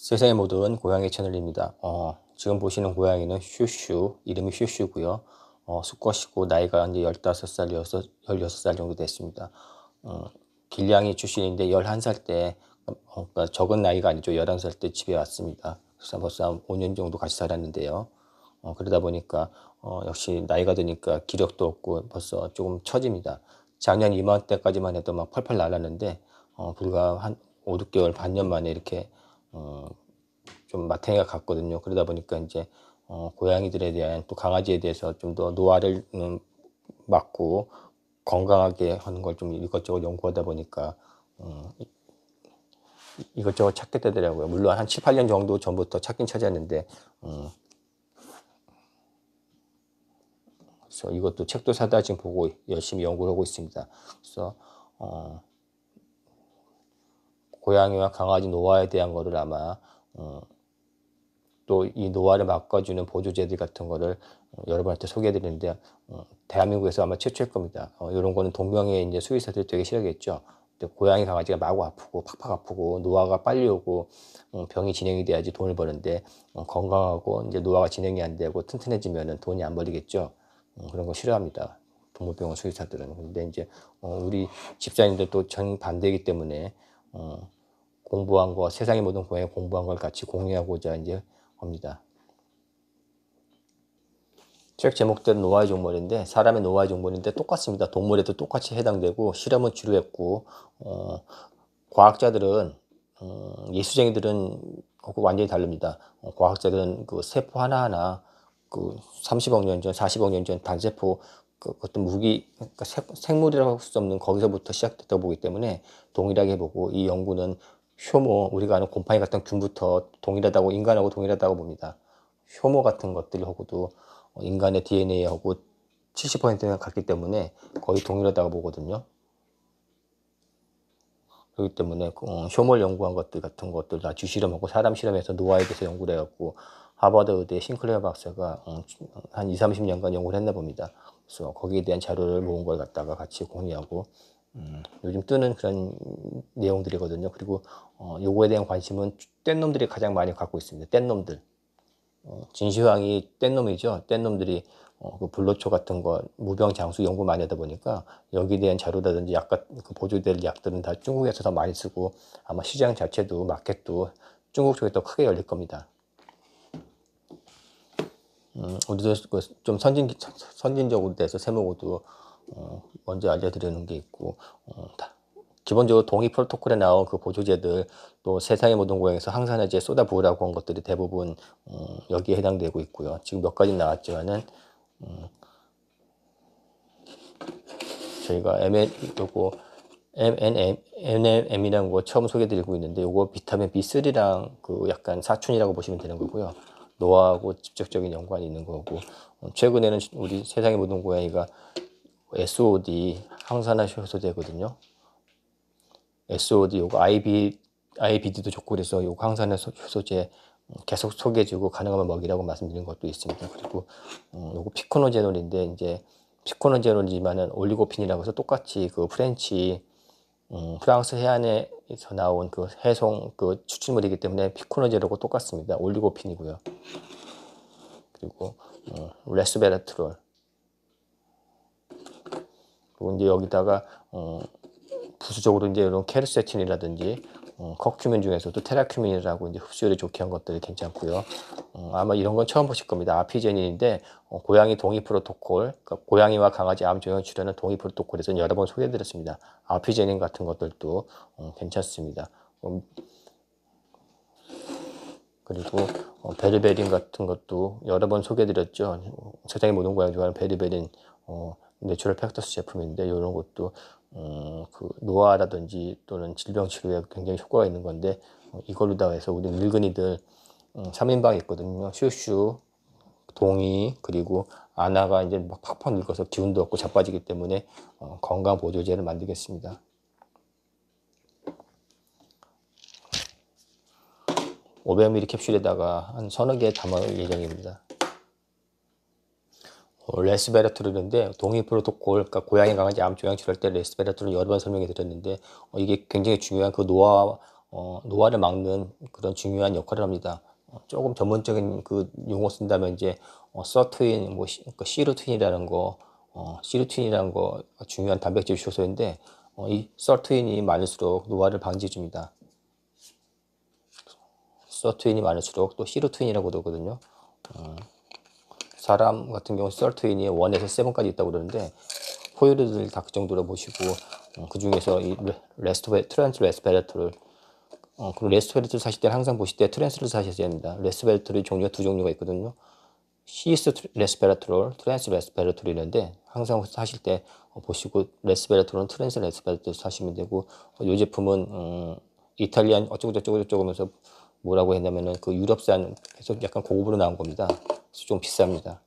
세상의 모든 고양이 채널입니다. 지금 보시는 고양이는 슈슈, 이름이 슈슈고요. 수컷이고 나이가 이제 15살, 16살 정도 됐습니다. 길냥이 출신인데 11살 때, 그러니까 적은 나이가 아니죠. 11살 때 집에 왔습니다. 그래서 벌써 5년 정도 같이 살았는데요. 그러다 보니까 역시 나이가 드니까 기력도 없고 벌써 조금 처집니다. 작년 이맘때까지만 해도 막 펄펄 날았는데 불과 한 5, 6개월, 반년 만에 이렇게 좀 마탱이가 갔거든요. 그러다 보니까 이제 고양이들에 대한 또 강아지에 대해서 좀 더 노화를 막고 건강하게 하는 걸 좀 이것저것 연구하다 보니까 이것저것 찾게 되더라고요. 물론 한 7, 8년 정도 전부터 찾긴 찾았는데 그래서 이것도 책도 사다 지금 보고 열심히 연구를 하고 있습니다. 그래서 고양이와 강아지 노화에 대한 거를 아마 또 이 노화를 막아주는 보조제들 같은 거를 여러분한테 소개해 드리는데 대한민국에서 아마 최초일 겁니다. 이런 거는 동명의 이제 수의사들이 되게 싫어하겠죠. 고양이 강아지가 마구 아프고 팍팍 아프고 노화가 빨리 오고 병이 진행이 돼야지 돈을 버는데 건강하고 이제 노화가 진행이 안 되고 튼튼해지면은 돈이 안 벌리겠죠. 그런 거 싫어합니다. 동물병원 수의사들은. 근데 이제 우리 집사님들도 정반대이기 때문에 공부한 거, 세상의 모든 고양이 공부한 걸 같이 공유하고자 이제 합니다. 책 제목대로 노화의 종말인데 사람의 노화의 종말인데 똑같습니다. 동물에도 똑같이 해당되고 실험은 지루했고 과학자들은 예수쟁이들은 완전히 다릅니다. 과학자들은 그 세포 하나하나 그 30억 년 전, 40억 년 전 단세포 그 어떤 무기, 그러니까 생물이라고 할 수 없는 거기서부터 시작됐다고 보기 때문에 동일하게 보고 이 연구는 효모, 우리가 아는 곰팡이 같은 균부터 동일하다고, 인간하고 동일하다고 봅니다. 효모 같은 것들하고도 인간의 DNA하고 70%가 같기 때문에 거의 동일하다고 보거든요. 그렇기 때문에 효모를 연구한 것들 같은 것들 다 쥐실험하고 사람 실험에서 노화에 대해서 연구를 해갖고 하버드 의대 싱클레어 박사가 한 2, 30년간 연구를 했나 봅니다. 그래서 거기에 대한 자료를 모은 걸 갖다가 같이 공유하고 요즘 뜨는 그런 내용들이거든요. 그리고 요거에 대한 관심은 뗀놈들이 가장 많이 갖고 있습니다. 뗀놈들. 진시황이 뗀놈이죠. 뗀놈들이 그 불로초 같은 거 무병장수 연구 많이 하다 보니까 여기에 대한 자료라든지 약 그 보조될 약들은 다 중국에서 더 많이 쓰고 아마 시장 자체도 마켓도 중국 쪽에 더 크게 열릴 겁니다. 우리도 좀 선진적으로 돼서 세모고도 먼저 알려드리는 게 있고 기본적으로 동의 프로토콜에 나온 그 보조제들 또 세상의 모든 고양이에서 항산화제 쏟아부으라고 한 것들이 대부분 여기에 해당되고 있고요. 지금 몇 가지 나왔지만은 저희가 MNM이라는 거 처음 소개드리고 있는데 요거 비타민 B3랑 그 약간 사촌이라고 보시면 되는 거고요. 노화하고 직접적인 연관이 있는 거고 최근에는 우리 세상의 모든 고양이가 SOD 항산화 효소제거든요. SOD 요거 IBD도 좋고 그래서 요거 항산화 효소제 계속 소개해주고 가능하면 먹이라고 말씀드린 것도 있습니다. 그리고 요거 피코노제놀인데 이제 피코노제놀이지만은 올리고핀이라고 해서 똑같이 그 프렌치 프랑스 해안에서 나온 그 해송 그 추출물이기 때문에 피코노제로고 똑같습니다. 올리고핀이고요. 그리고 레스베라트롤 그리고 이제 여기다가 부수적으로 이제 이런 케르세틴이라든지 커큐민 중에서도 테라큐민이라고 이제 흡수율이 좋게 한 것들이 괜찮고요. 아마 이런 건 처음 보실 겁니다. 아피제닌인데 고양이 동의 프로토콜, 그러니까 고양이와 강아지 암 조형 치료는 동의 프로토콜에서 여러 번 소개해드렸습니다. 아피제닌 같은 것들도 괜찮습니다. 그리고 베르베린 같은 것도 여러 번 소개해드렸죠. 세상의 모든 고양이 좋아하는 베르베린 내추럴 팩터스 제품인데 이런 것도 그 노화라든지 또는 질병 치료에 굉장히 효과가 있는 건데 이걸로다 해서 우리 늙은이들 3인방이 있거든요. 슈슈, 동이 그리고 아나가 이제 막 팍팍 늙어서 기운도 없고 자빠지기 때문에 건강 보조제를 만들겠습니다. 500ml 캡슐에다가 한 서너 개 담을 예정입니다. 레스베라트롤인데 동의 프로토콜, 그러니까 고양이 강아지 암 조양 치료할 때 레스베라트롤 여러 번 설명해 드렸는데 이게 굉장히 중요한 그 노화 노화를 막는 그런 중요한 역할을 합니다. 조금 전문적인 그 용어 쓴다면 이제 서투인, 뭐 시루틴이라는 거, 시루틴이라는 거 중요한 단백질 효소인데 이 서투인이 많을수록 노화를 방지해 줍니다. 서투인이 많을수록 또 시루틴이라고 그러거든요. 사람 같은 경우 서투인이 1에서 7까지 있다고 그러는데 포유류들 다 그 정도로 보시고 그 중에서 이 트랜스 레스베라토를 그리고 레스베라토를 사실 때는 항상 보실 때 트랜스를 사셔야 됩니다. 레스베라토의 종류가 두 종류가 있거든요. 시스 레스베라토롤, 트랜스 레스베라토를 있는데 항상 사실 때 보시고 레스베라토는 트랜스 레스베라토를 사시면 되고 이 제품은 이탈리안 어쩌고저쩌고 하면서 뭐라고 했냐면은 그 유럽산 해서 약간 고급으로 나온 겁니다. 그래서 좀 비쌉니다.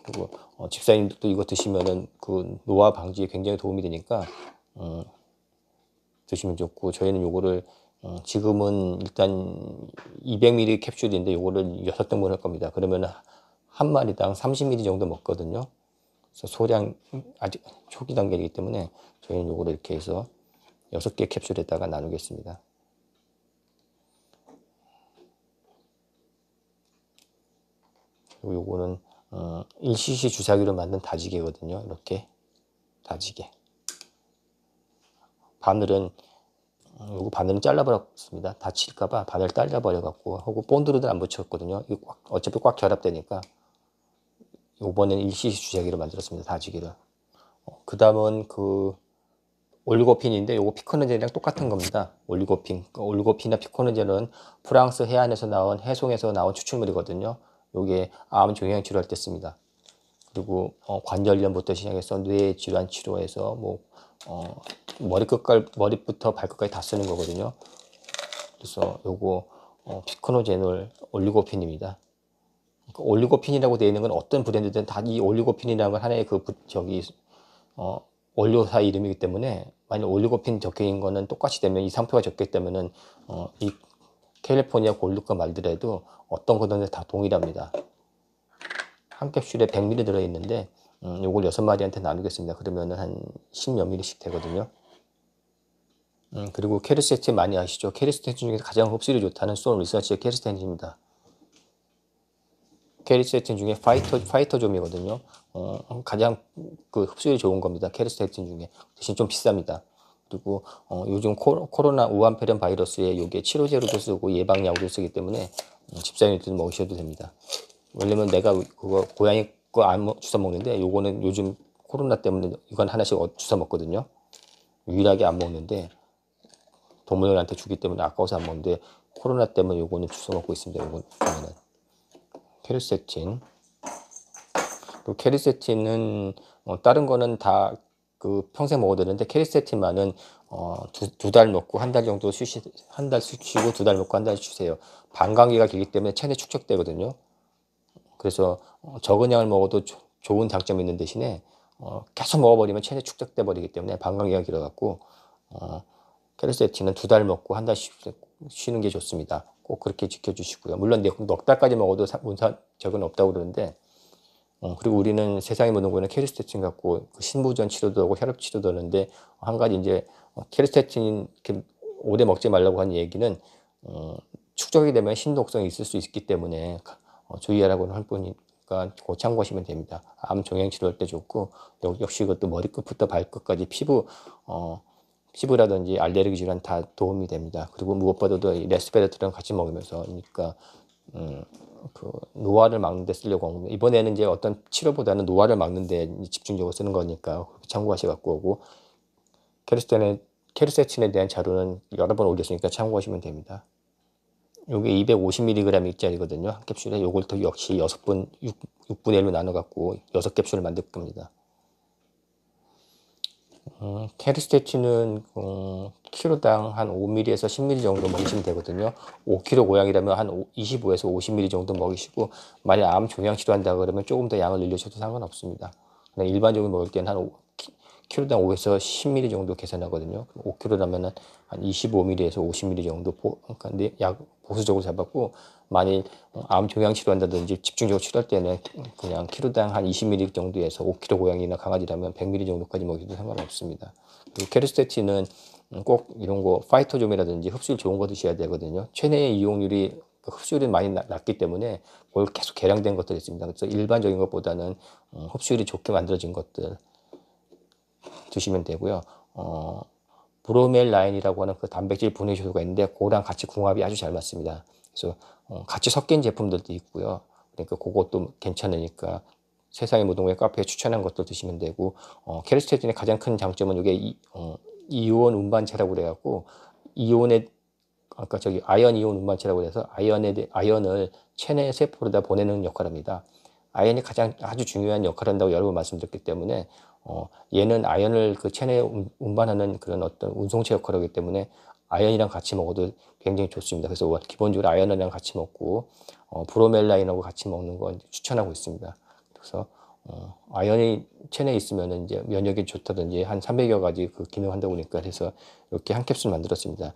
그리고 집사님들도 이거 드시면은 그 노화 방지에 굉장히 도움이 되니까 드시면 좋고 저희는 요거를 지금은 일단 200ml 캡슐인데 요거를 6등분 할 겁니다. 그러면 한 마리당 30ml 정도 먹거든요. 그래서 소량 아직 초기 단계이기 때문에 저희는 요거를 이렇게 해서 6개 캡슐에다가 나누겠습니다. 그리고 요거는 1cc 주사기로 만든 다지개거든요. 이렇게 다지개. 바늘은 요거 바늘은 잘라버렸습니다. 다칠까봐 바늘 잘라버려갖고 하고 본드로는 안 붙였거든요. 이거 어차피 꽉 결합되니까 요번엔 1cc 주사기로 만들었습니다. 다지개를. 그 다음은 그 올리고핀인데 요거 피코너젤이랑 똑같은 겁니다. 올리고핀. 올리고핀이나 피코너젤은 프랑스 해안에서 나온 해송에서 나온 추출물이거든요. 요게 암 종양 치료할 때 씁니다. 그리고 관절염부터 시작해서 뇌 질환 치료에서 뭐 머리부터 발끝까지 다 쓰는 거거든요. 그래서 요거 피코노제놀 올리고핀입니다. 그러니까 올리고핀이라고 되어 있는 건 어떤 브랜드든 다 이 올리고핀이라는 건 하나의 그 원료사 이름이기 때문에 만약 올리고핀 적혀 있는 거는 똑같이 되면 이 상표가 적혀있 다면은 이 캘리포니아 골드과 말더라도 어떤 거든 다 동일합니다. 한 캡슐에 100ml 들어있는데 요걸 6마리한테 나누겠습니다. 그러면은 한 10몇 ml씩 되거든요. 그리고 케르세틴 많이 아시죠? 케르세틴 중에서 가장 흡수율이 좋다는 쏜 리서치의 케르세틴입니다. 케르세틴 중에 파이토좀이거든요. 가장 그 흡수율이 좋은 겁니다. 케르세틴 중에. 대신 좀 비쌉니다. 그리고 요즘 코로나 우한폐렴 바이러스에 요게 치료제로도 쓰고 예방약으로 쓰기 때문에 집사님들 먹으셔도 됩니다. 왜냐면 내가 그거 고양이 거 안 주워 먹는데 요거는 요즘 코로나 때문에 이건 하나씩 주워 먹거든요. 유일하게 안 먹는데 동물들한테 주기 때문에 아까워서 안 먹는데 코로나 때문에 요거는 주워 먹고 있습니다. 요거는 케르세틴. 또 케르세틴은 다른 거는 다 그 평생 먹어도 되는데 케르세틴만은 두 달 먹고 한 달 정도 한 달 쉬고 2달 먹고 한 달 쉬세요. 방광기가 길기 때문에 체내 축적되거든요. 그래서 적은 양을 먹어도 좋은 장점이 있는 대신에 계속 먹어버리면 체내 축적돼 버리기 때문에 방광기가 길어갖고 케르세틴은 2달 먹고 한 달 쉬는 게 좋습니다. 꼭 그렇게 지켜주시고요. 물론 넉 달까지 먹어도 문제는 없다고 그러는데 그리고 우리는 세상에 모든 거는 케르세틴 갖고 그 신부전 치료도 하고 혈압 치료도 하는데 한 가지 이제 케르세틴 이렇게 오래 먹지 말라고 한 얘기는 축적이 되면 신독성이 있을 수 있기 때문에 주의하라고 할 뿐이니까 그 참고하시면 됩니다. 암 종양 치료할 때 좋고 역시 이것도 머리끝부터 발끝까지 피부라든지 알레르기 질환 다 도움이 됩니다. 그리고 무엇보다도 이 레스베라트랑 같이 먹으면서 그러니까 그 노화를 막는 데 쓰려고 한 겁니다. 이번에는 이제 어떤 치료보다는 노화를 막는 데 집중적으로 쓰는 거니까 참고하셔 갖고 오고 케르세틴에 대한 자료는 여러 번 올렸으니까 참고하시면 됩니다. 요게 250mg짜리거든요. 한 캡슐에 요걸 또 역시 6분의 1로 나눠 갖고 6캡슐을 만들 겁니다. 케르세틴은 키로당 한 5ml에서 10ml 정도 먹이시면 되거든요. 5kg 고양이라면 한 25에서 50ml 정도 먹이시고 만약 암 종양 치료한다 그러면 조금 더 양을 늘려셔도 상관없습니다. 그냥 일반적으로 먹을 때는 한 키로당 5에서 10ml 정도 계산하거든요. 5kg라면 한 25ml에서 50ml 정도 그러니까 약 보수적으로 잡았고 만일 암 종양 치료한다든지 집중적으로 치료할 때는 그냥 키로당 한 20ml 정도에서 5kg 고양이나 강아지라면 100ml 정도까지 먹여도 상관없습니다. 그리고 케르세틴은 꼭 이런 거 파이토좀이라든지 흡수율 좋은 거 드셔야 되거든요. 체내 이용률이 흡수율이 많이 낮기 때문에 그걸 계속 개량된 것들이 있습니다. 그래서 일반적인 것보다는 흡수율이 좋게 만들어진 것들 드시면 되고요. 브로멜라인이라고 하는 그 단백질 분해 효소가 있는데 그거랑 같이 궁합이 아주 잘 맞습니다. 그래서 같이 섞인 제품들도 있고요. 그러니까 그것도 괜찮으니까 세상의 모든 걸 카페에 추천한 것도 드시면 되고, 케르스테틴의 가장 큰 장점은 이게 이온 운반체라고 그래갖고 이온의 아까 저기 아연 이온 운반체라고 해서 아연을 체내 세포로다 보내는 역할을 합니다. 아연이 가장 아주 중요한 역할을 한다고 여러 번 말씀드렸기 때문에 얘는 아연을 그 체내에 운반하는 그런 어떤 운송체 역할을 하기 때문에 아연이랑 같이 먹어도 굉장히 좋습니다. 그래서 기본적으로 아연이랑 같이 먹고 브로멜라인하고 같이 먹는 거 추천하고 있습니다. 그래서 아연이 체내에 있으면 이제 면역이 좋다든지 한 300여 가지 그 기능한다고 하니까 그래서 이렇게 한 캡슐 만들었습니다.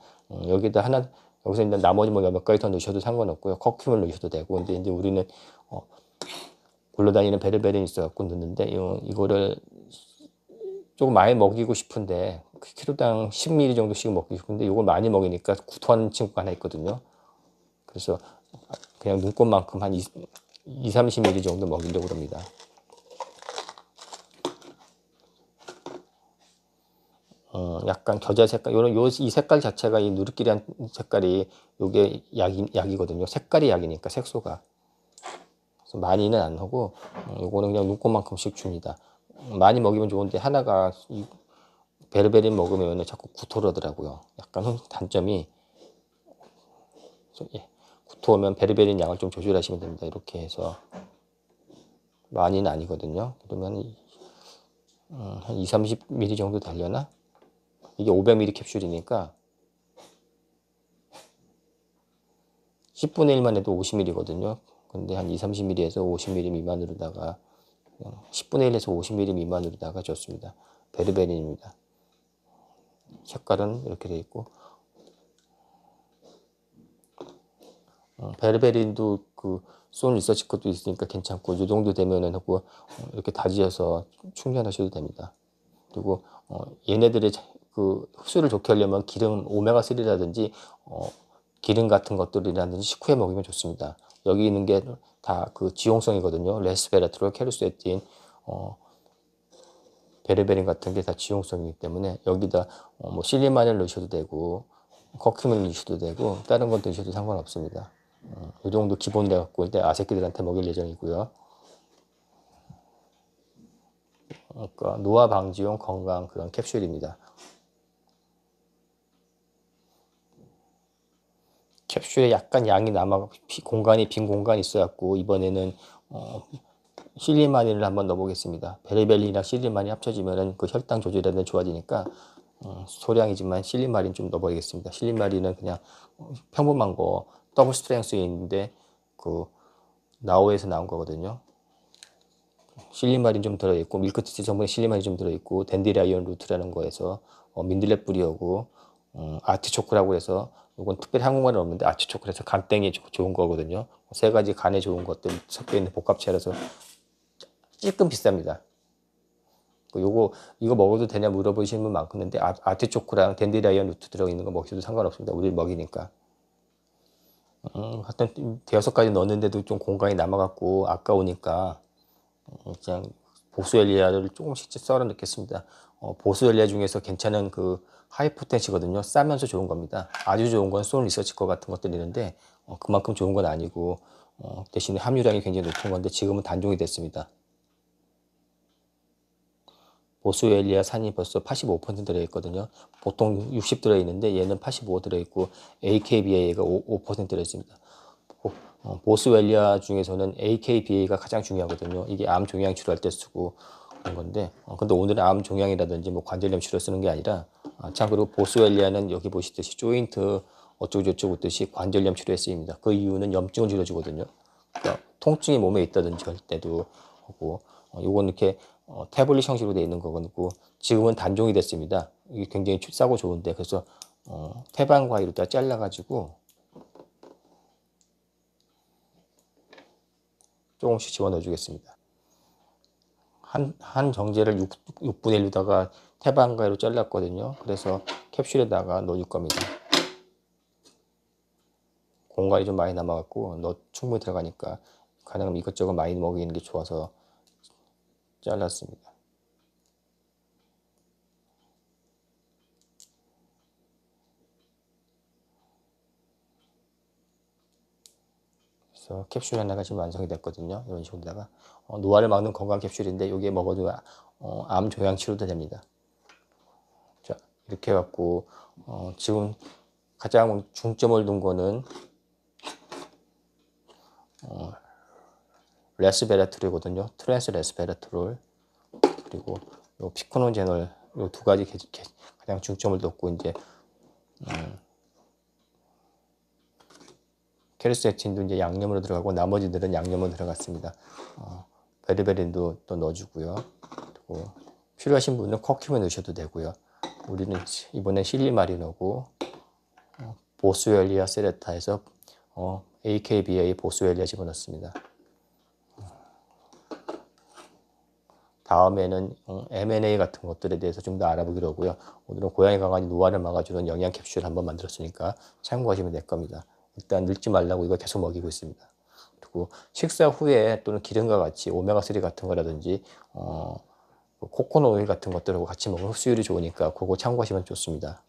여기다 하나 여기서 이제 나머지 뭐 몇 가지 더 넣으셔도 상관없고요. 커큐물 넣으셔도 되고 근데 이제 우리는 굴러다니는 베르베린이 있어갖고 넣는데 이거를 조금 많이 먹이고 싶은데 키로당 10ml 정도씩 먹고 싶은데 이걸 많이 먹이니까 구토하는 친구가 하나 있거든요. 그래서 그냥 눈곱만큼 한 30ml 정도 먹이려고 합니다. 약간 겨자 색깔, 이 색깔 자체가 이 누르끼리한 색깔이 요게 약이거든요. 색깔이 약이니까 색소가. 그래서 많이는 안 하고, 요거는 그냥 눈곱만큼씩 줍니다. 많이 먹이면 좋은데 하나가 베르베린 먹으면 자꾸 구토를 하더라고요. 약간 단점이 구토하면 베르베린 양을 좀 조절하시면 됩니다. 이렇게 해서 많이는 아니거든요. 그러면 한 30ml 정도 되려나? 이게 500ml 캡슐이니까 10분의 1만 해도 50ml거든요. 근데 한 30ml에서 50ml 미만으로다가 10분의 1에서 50ml 미만으로다가 좋습니다. 베르베린입니다. 색깔은 이렇게 되어 있고 베르베린도 그손 리서치 것도 있으니까 괜찮고 이 정도 되면은 하고 이렇게 다지셔서 충전하셔도 됩니다. 그리고 얘네들의 그 흡수를 좋게 하려면 기름 오메가3라든지 기름 같은 것들이라든지 식후에 먹으면 좋습니다. 여기 있는 게 다 그 지용성이거든요. 레스베라트롤, 케르세틴, 베르베린 같은 게 다 지용성이기 때문에 여기다 뭐 실리마늘 넣으셔도 되고 커큐민 넣으셔도 되고 다른 것 넣으셔도 상관없습니다. 이 정도 기본 돼 갖고 이제 아새끼들한테 먹일 예정이고요. 그러니까 노화 방지용 건강 그런 캡슐입니다. 캡슐에 약간 양이 남아 빈 공간이 있어갖고 이번에는 실리마닌을 한번 넣어보겠습니다. 베르베린이랑 실리마닌이 합쳐지면은 그 혈당 조절이 좋아지니까 소량이지만 실리마린 좀 넣어보겠습니다. 실리마린은 그냥 평범한 거 더블 스트렝스인데 그 나우에서 나온 거거든요. 실리마린 좀 들어있고 밀크티스 성분에 실리마린 좀 들어있고 덴디라이온 루트라는 거에서 민들레 뿌리하고 아티초크라고 해서 이건 특별히 한국말은 없는데 아티초크에서 간땡이 좋은 거거든요. 세 가지 간에 좋은 것들 섞여 있는 복합체라서 조금 비쌉니다. 이거 먹어도 되냐 물어보시는 분 많겠는데 아티초크랑 덴디라이온 루트 들어있는 거 먹셔도 상관없습니다. 우리 먹이니까. 하여튼 대여섯 가지 넣었는데도 좀 공간이 남아갖고 아까우니까 그냥 보스웰리아를 조금씩 썰어 넣겠습니다. 보스웰리아 중에서 괜찮은 그 하이포텐시거든요. 싸면서 좋은 겁니다. 아주 좋은 건 솔 리서치 거 같은 것들이 있는데 그만큼 좋은 건 아니고 대신에 함유량이 굉장히 높은 건데 지금은 단종이 됐습니다. 보스웰리아 산이 벌써 85% 들어있거든요. 보통 60 들어있는데 얘는 85 들어있고 AKBA가 5% 들어있습니다. 보스웰리아 중에서는 AKBA가 가장 중요하거든요. 이게 암 종양 치료할 때 쓰고 그런 건데 근데 오늘은 암 종양이라든지 뭐 관절염 치료 쓰는 게 아니라 참고로 보스웰리아는 여기 보시듯이 조인트 어쩌고저쩌고 뜻이 관절염 치료에 쓰입니다. 그 이유는 염증을 줄여주거든요. 그러니까 통증이 몸에 있다든지 할 때도 하고 요건 이렇게 태블릿 형식으로 되어 있는 거고 지금은 단종이 됐습니다. 이게 굉장히 싸고 좋은데 그래서 태반 과일로 다 잘라가지고 조금씩 집어넣어 주겠습니다. 한 정제를 6분의 1로다가 태반 과일로 잘랐거든요. 그래서 캡슐에다가 넣어줄 겁니다. 공간이 좀 많이 남아갖고 충분히 들어가니까 가능하면 이것저것 많이 먹이는 게 좋아서 잘랐습니다. 그래서 캡슐 하나가 지금 완성이 됐거든요. 이런 식으로다가 노화를 막는 건강 캡슐인데 여기에 먹어도 암 종양 치료도 됩니다. 자, 이렇게 해갖고 지금 가장 중점을 둔 거는 레스베라트롤이거든요. 트랜스 레스베라트롤 그리고 요 피코노제놀 요 두 가지 가장 중점을 뒀고 이제 케르세틴도 이제 양념으로 들어가고 나머지들은 양념으로 들어갔습니다. 베리베린도 또 넣어주고요. 그리고 필요하신 분은 커큐민 넣으셔도 되고요. 우리는 이번에 실리마리노고 보스웰리아 세레타에서 AKBA 보스웰리아 집어넣습니다. 다음에는 M&A 같은 것들에 대해서 좀 더 알아보기로 하고요. 오늘은 고양이 강아지 노화를 막아주는 영양 캡슐 한번 만들었으니까 참고하시면 될 겁니다. 일단 늙지 말라고 이거 계속 먹이고 있습니다. 그리고 식사 후에 또는 기름과 같이 오메가3 같은 거라든지 코코넛 오일 같은 것들하고 같이 먹으면 흡수율이 좋으니까 그거 참고하시면 좋습니다.